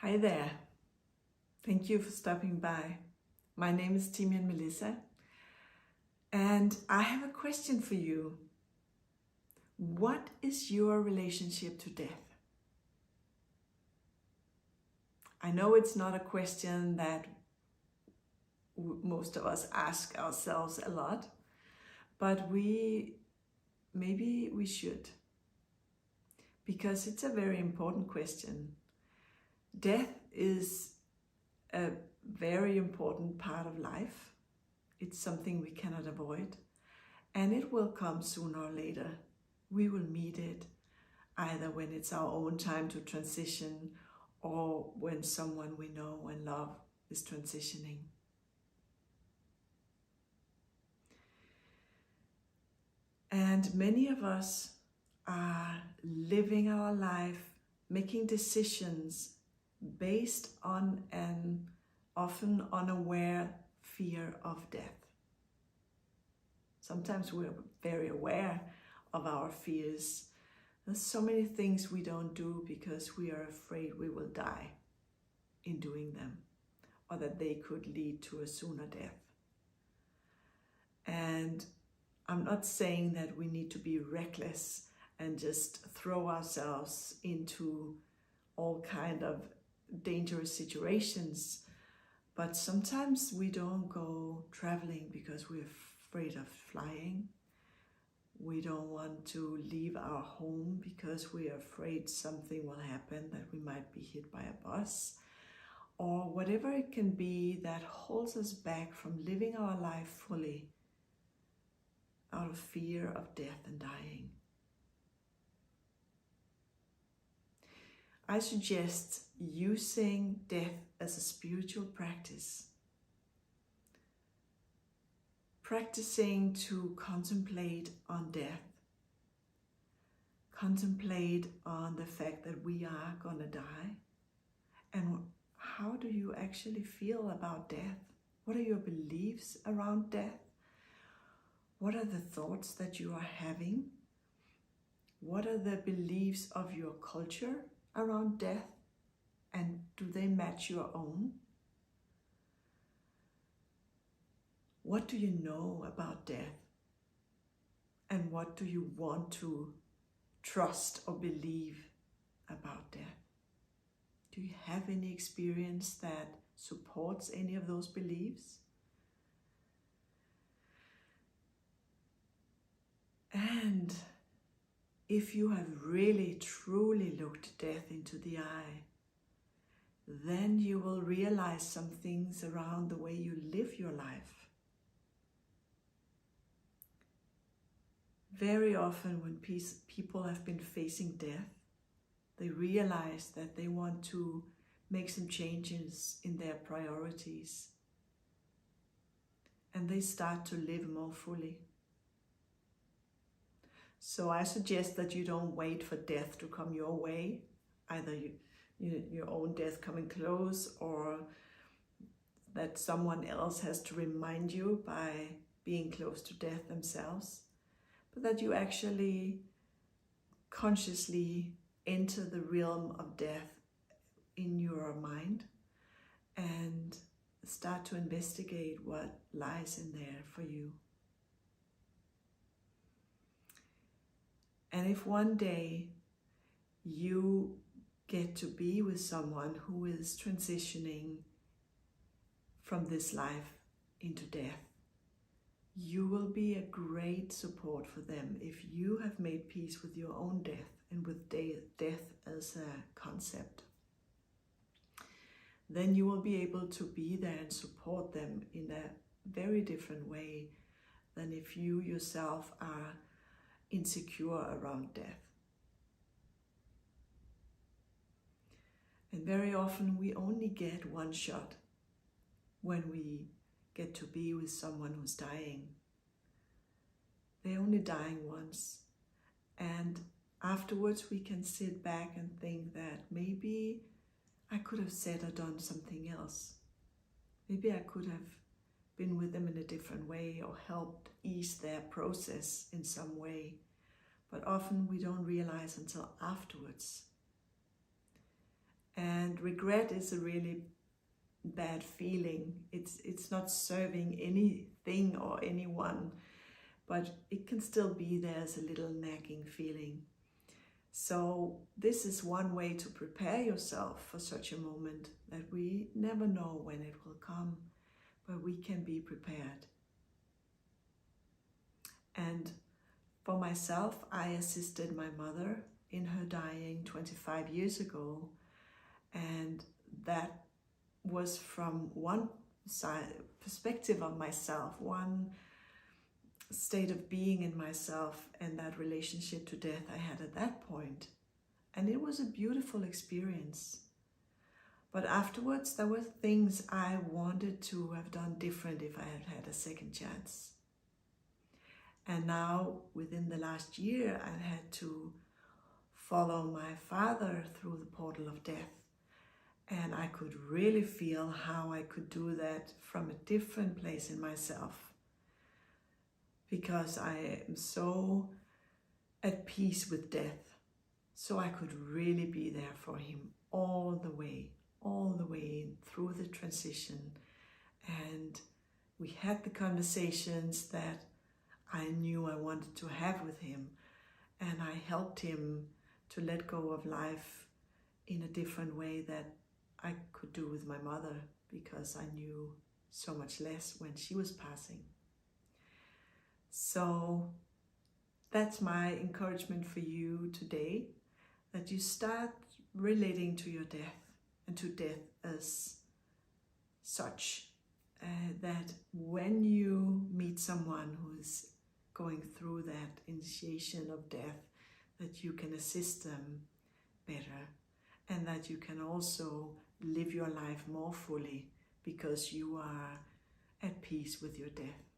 Hi there. Thank you for stopping by. My name is Timian Melissa, and I have a question for you. What is your relationship to death? I know it's not a question that most of us ask ourselves a lot, but maybe we should, because it's a very important question. Death is a very important part of life. It's something we cannot avoid, and it will come sooner or later. We will meet it either when it's our own time to transition or when someone we know and love is transitioning. And many of us are living our life, making decisions based on an often unaware fear of death. Sometimes we're very aware of our fears. There's so many things we don't do because we are afraid we will die in doing them, or that they could lead to a sooner death. And I'm not saying that we need to be reckless and just throw ourselves into all kind of dangerous situations, but sometimes we don't go traveling because we're afraid of flying. We don't want to leave our home because we are afraid something will happen, that we might be hit by a bus, or whatever it can be that holds us back from living our life fully out of fear of death and dying. I suggest using death as a spiritual practice. Practicing to contemplate on death. Contemplate on the fact that we are gonna die. And how do you actually feel about death? What are your beliefs around death? What are the thoughts that you are having? What are the beliefs of your culture around death? And do they match your own? What do you know about death? And what do you want to trust or believe about death? Do you have any experience that supports any of those beliefs? And if you have really truly looked death into the eye, then you will realize some things around the way you live your life. Very often when people have been facing death, they realize that they want to make some changes in their priorities, and they start to live more fully. So I suggest that you don't wait for death to come your way, either your own death coming close, or that someone else has to remind you by being close to death themselves, but that you actually consciously enter the realm of death in your mind and start to investigate what lies in there for you. And if one day you get to be with someone who is transitioning from this life into death, you will be a great support for them if you have made peace with your own death and with death as a concept. Then you will be able to be there and support them in a very different way than if you yourself are insecure around death. And very often we only get one shot when we get to be with someone who's dying. They're only dying once. And afterwards we can sit back and think that maybe I could have said or done something else. Maybe I could have been with them in a different way or helped ease their process in some way. But often we don't realize until afterwards. And regret is a really bad feeling. It's not serving anything or anyone, but it can still be there as a little nagging feeling. So this is one way to prepare yourself for such a moment, that we never know when it will come, but we can be prepared. And for myself, I assisted my mother in her dying 25 years ago, and that was from one side perspective of myself, one state of being in myself, and that relationship to death I had at that point. And it was a beautiful experience. But afterwards, there were things I wanted to have done different if I had had a second chance. And now, within the last year, I had to follow my father through the portal of death. And I could really feel how I could do that from a different place in myself, because I am so at peace with death. So I could really be there for him all the way through the transition. And we had the conversations that I knew I wanted to have with him, and I helped him to let go of life in a different way that I could do with my mother, because I knew so much less when she was passing. So that's my encouragement for you today, that you start relating to your death and to death as such, that when you meet someone who's going through that initiation of death, that you can assist them better, and that you can also live your life more fully because you are at peace with your death.